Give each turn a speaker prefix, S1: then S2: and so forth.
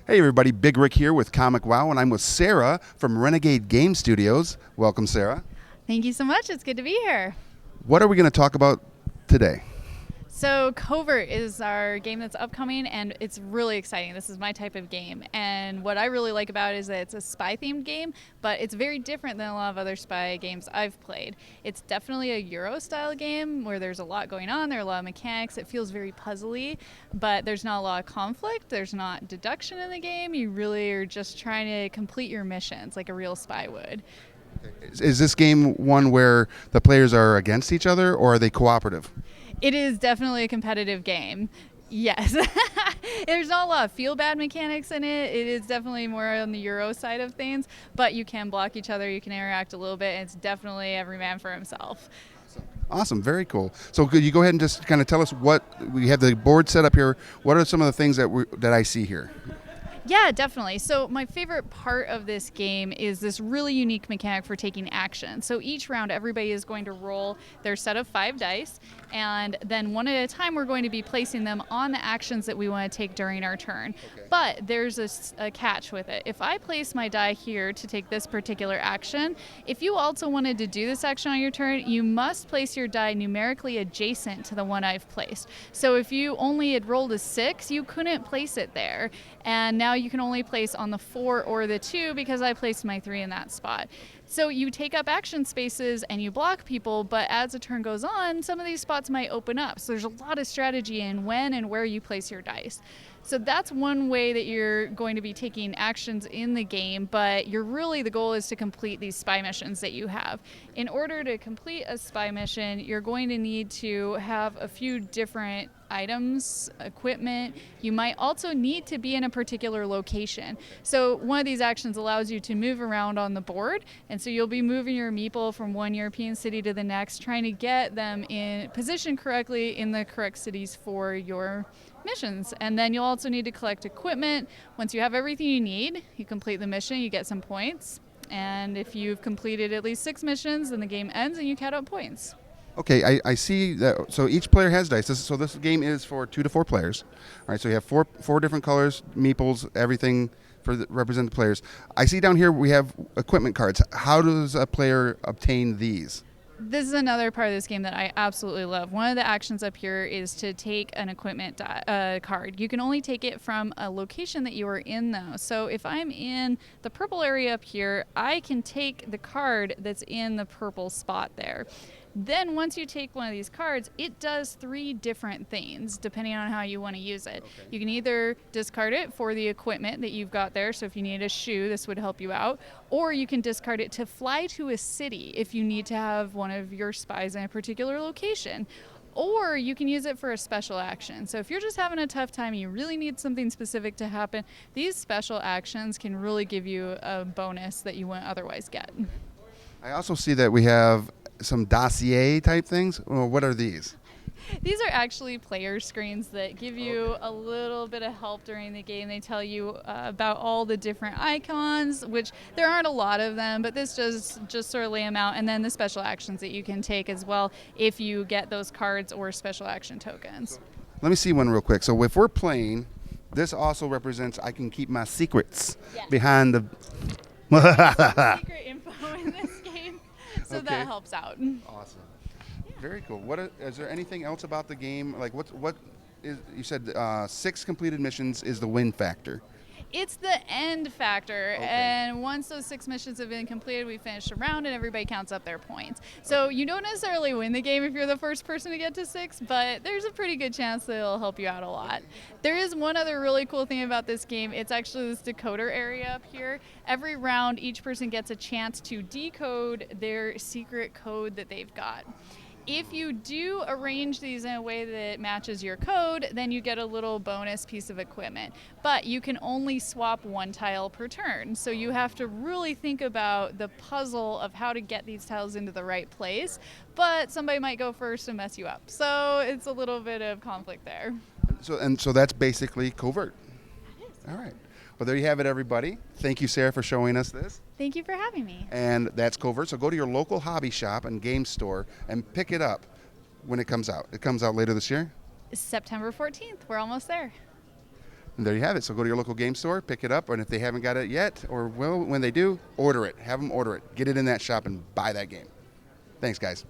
S1: Hey everybody, Big Rick here with Comic Wow, and I'm with Sara from Renegade Game Studios. Welcome, Sara.
S2: Thank you so much. It's good to be here.
S1: What are we going to talk about today?
S2: So, Covert is our game that's upcoming, and it's really exciting. This is my type of game. And what I really like about it is that it's a spy themed game, but it's very different than a lot of other spy games I've played. It's definitely a Euro style game where there's a lot going on, there are a lot of mechanics. It feels very puzzly, but there's not a lot of conflict, there's not deduction in the game. You really are just trying to complete your missions like a real spy would.
S1: Is this game one where the players are against each other, or are they cooperative?
S2: It is definitely a competitive game. Yes. There's not a lot of feel bad mechanics in it. It is definitely more on the Euro side of things, but you can block each other, you can interact a little bit, and it's definitely every man for himself.
S1: Awesome, very cool. So could you go ahead and just kind of tell us what we have the board set up here? What are some of the things that I see here?
S2: Yeah, definitely. So my favorite part of this game is this really unique mechanic for taking action. So each round, everybody is going to roll their set of 5 dice, and then one at a time, we're going to be placing them on the actions that we want to take during our turn.
S1: Okay.
S2: But there's a catch with it. If I place my die here to take this particular action, if you also wanted to do this action on your turn, you must place your die numerically adjacent to the one I've placed. So if you only had rolled a 6, you couldn't place it there. And now you can only place on the 4 or the 2 because I placed my 3 in that spot. So you take up action spaces and you block people, but as the turn goes on, some of these spots might open up. So there's a lot of strategy in when and where you place your dice. So that's one way that you're going to be taking actions in the game, but the goal is to complete these spy missions that you have. In order to complete a spy mission, you're going to need to have a few different items, equipment. You might also need to be in a particular location. So one of these actions allows you to move around on the board, and so you'll be moving your meeple from one European city to the next, trying to get them in position correctly in the correct cities for your missions. And then you'll also need to collect equipment. Once you have everything you need, you complete the mission, you get some points. And if you've completed at least 6 missions, then the game ends and you count up points.
S1: Okay, I see that. So each player has dice. This game is for 2 to 4 players. All right, so you have four different colors, meeples, everything represent the players. I see down here we have equipment cards. How does a player obtain these?
S2: This is another part of this game that I absolutely love. One of the actions up here is to take an equipment card. You can only take it from a location that you are in, though. So if I'm in the purple area up here, I can take the card that's in the purple spot there. Then once you take one of these cards, it does 3 different things depending on how you want to use it.
S1: Okay.
S2: You can either discard it for the equipment that you've got there, so if you need a shoe, this would help you out, or you can discard it to fly to a city if you need to have one of your spies in a particular location. Or you can use it for a special action. So if you're just having a tough time and you really need something specific to happen, these special actions can really give you a bonus that you wouldn't otherwise get.
S1: I also see that we have some dossier type things. Well, what are these?
S2: These are actually player screens that give you a little bit of help during the game. They tell you about all the different icons, which there aren't a lot of them, but this just sort of lay them out, and then the special actions that you can take as well if you get those cards or special action tokens.
S1: Let me see one real quick. So if we're playing, this also represents I can keep my secrets behind the...
S2: Secret info in this game, so
S1: Okay.
S2: that helps out.
S1: Awesome. Very cool. Is there anything else about the game? Like what is, you said 6 completed missions is the win factor.
S2: It's the end factor,
S1: Okay.
S2: and once those 6 missions have been completed, we finish a round and everybody counts up their points. So you don't necessarily win the game if you're the first person to get to 6, but there's a pretty good chance that it'll help you out a lot. There is one other really cool thing about this game. It's actually this decoder area up here. Every round, each person gets a chance to decode their secret code that they've got. If you do arrange these in a way that matches your code, then you get a little bonus piece of equipment. But you can only swap 1 tile per turn. So you have to really think about the puzzle of how to get these tiles into the right place. But somebody might go first and mess you up. So it's a little bit of conflict there.
S1: So that's basically Covert. All right. Well, there you have it, everybody. Thank you, Sara, for showing us this.
S2: Thank you for having me.
S1: And that's Covert. So go to your local hobby shop and game store and pick it up when it comes out. It comes out later this year.
S2: September 14th. We're almost there.
S1: And there you have it. So go to your local game store, pick it up, and if they haven't got it yet, or well, when they do, order it. Have them order it. Get it in that shop and buy that game. Thanks, guys.